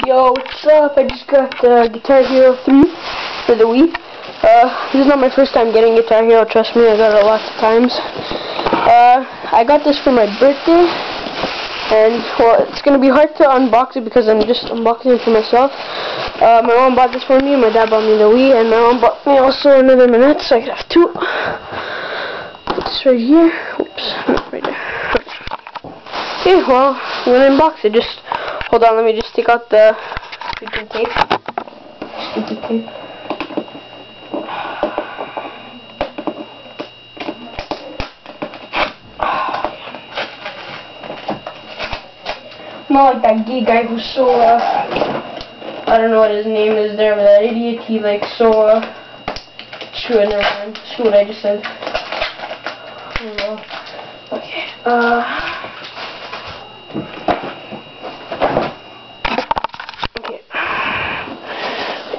Yo, what's up? I just got Guitar Hero 3 for the Wii. This is not my first time getting Guitar Hero, trust me, I got it lots of times. I got this for my birthday, and, well, it's going to be hard to unbox it because I'm just unboxing it for myself. My mom bought this for me, my dad bought me the Wii, and my mom bought me also another manette, so I could have two. Put this right here. Oops, not right there. Okay, well, I'm going to unbox it. Just hold on, let me just take out the stupid tape. Stupid tape. Not like that gay guy who's so, I don't know what his name is there, but that idiot, he like so, screw it, never mind. Screw what I just said. I don't know. Okay,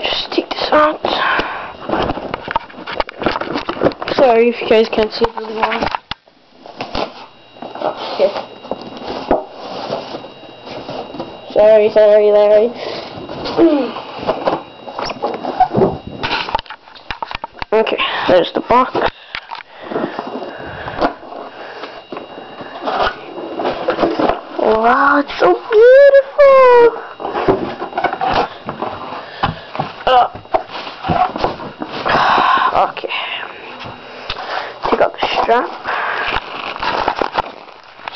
just take this out. Sorry if you guys can't see it really well. Okay. Sorry, Larry. Okay, there's the box. Wow, it's so beautiful! Okay. Take out the strap.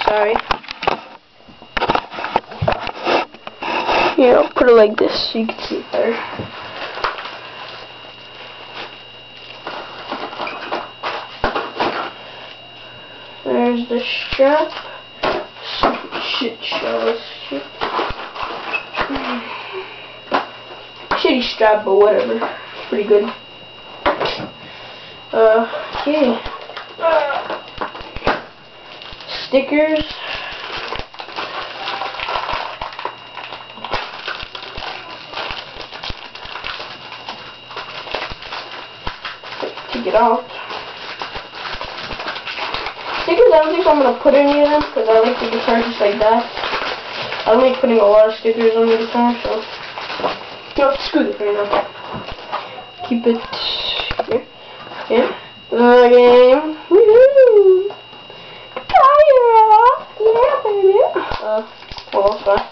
Sorry. Here, I'll put it like this so you can see it better. There's the strap. Shit shows. Shitty strap, but whatever. It's pretty good. Okay. Stickers. Take it out. Stickers, I don't think I'm going to put any of them because I like the guitar just like that. I don't like putting a lot of stickers on the guitar, so no, screw it right now. Keep it here. Yeah. Game. Woohoo! Yeah, baby. Well, that's fine.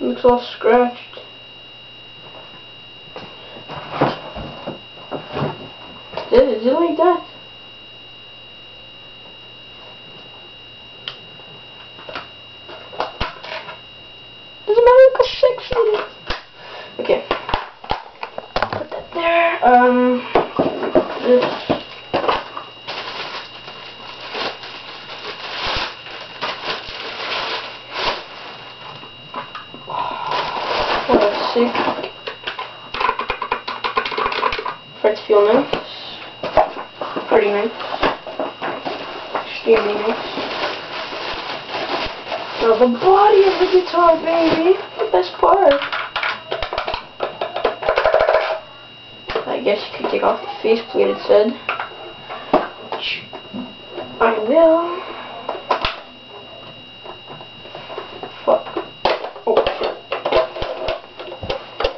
Looks all scratched. Is it like that? Doesn't matter, look how sexy it is. Okay. Put that there. This. What a sick. Frets feel nice. Pretty nice. Extremely nice. Now the body of the guitar, baby. The best part. I guess you could take off the faceplate, it said. Which I will. Fuck. Oh,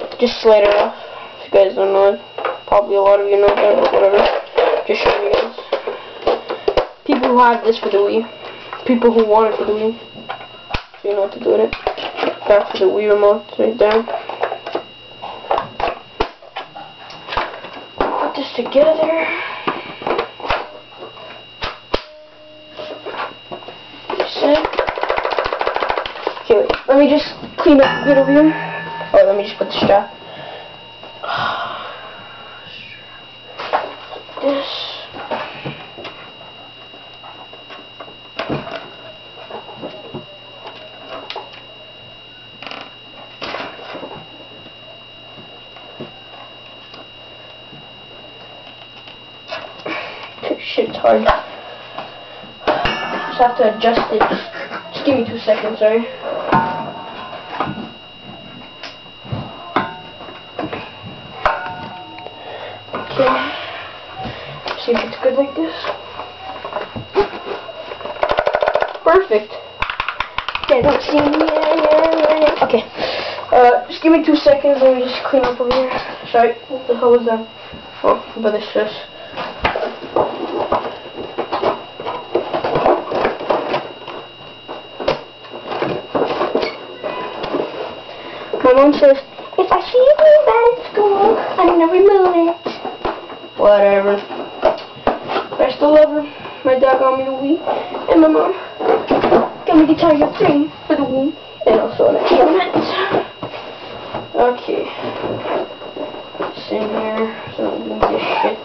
shit. Just slide it off. If you guys don't know it. Probably a lot of you know that, but whatever. Just showing you guys. People who have this for the Wii. People who want it for the Wii. So you know what to do with it. Back to the Wii remote right there. Put this together. Sick. Okay, wait. Let me just clean up a bit over here. Oh, let me just put the strap. This. Shit's hard. just have to adjust it. Just give me 2 seconds, sorry. Okay. See if it's good like this. Perfect. Okay, don't see me. Yeah. Okay. Just give me 2 seconds. Let me just clean up over here. Sorry. What the hell was that? Oh, but it's just. My mom says, if I see you do that at school, I'm gonna remove it. Whatever. But I still love her. My dad got me the Wii, and my mom got me Guitar Hero 3 for the Wii, and also an extra mat. Okay. Just in here, so I don't do this shit.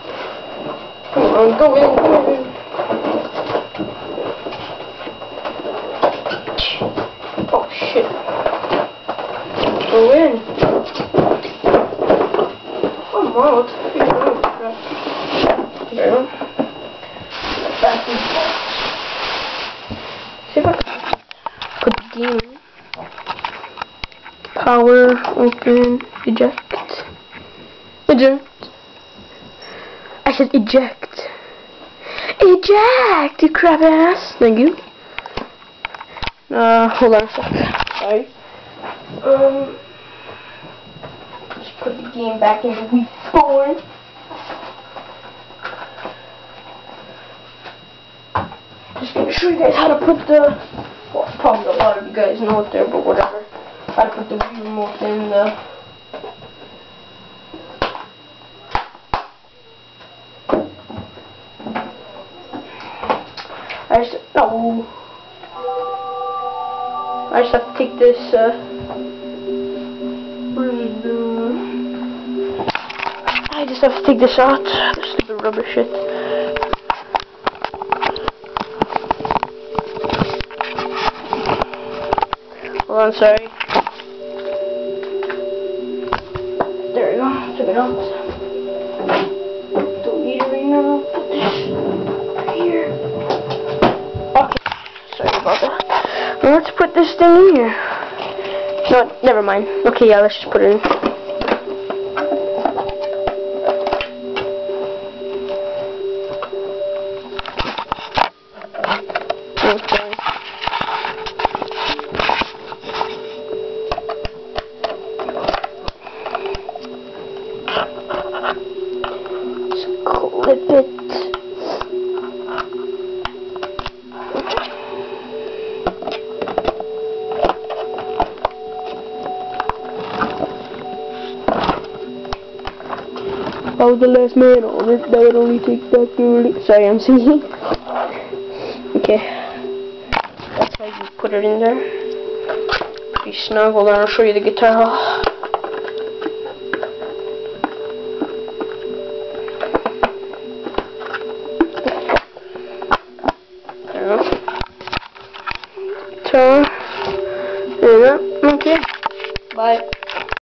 Come on, go in, go in. Oh shit. Go in. Come on, what's the big one? There you go. Back in the box. See if I can put the game. Power, open, eject. Eject. I said eject. Eject, you crap ass. Thank you. Hold on a sec. Sorry. Just put the game back in the Wii board. Just gonna show you guys how to put the, well, probably a lot of you guys know it there, but whatever. How to put the Wii remote in the, I just have to take this, I just have to take this out, the stupid rubber shit. Hold on, sorry. There we go, took it out. Don't need it right now, put this right here. Okay, sorry about that. Now let's put this thing in here. No, never mind. Okay, yeah, let's just put it in. Okay. Clip it. I was the last man on it. That would only take back the. Sorry, I'm singing. Okay. That's how you put it in there. Pretty snug. Hold on, I'll show you the guitar. Guitar.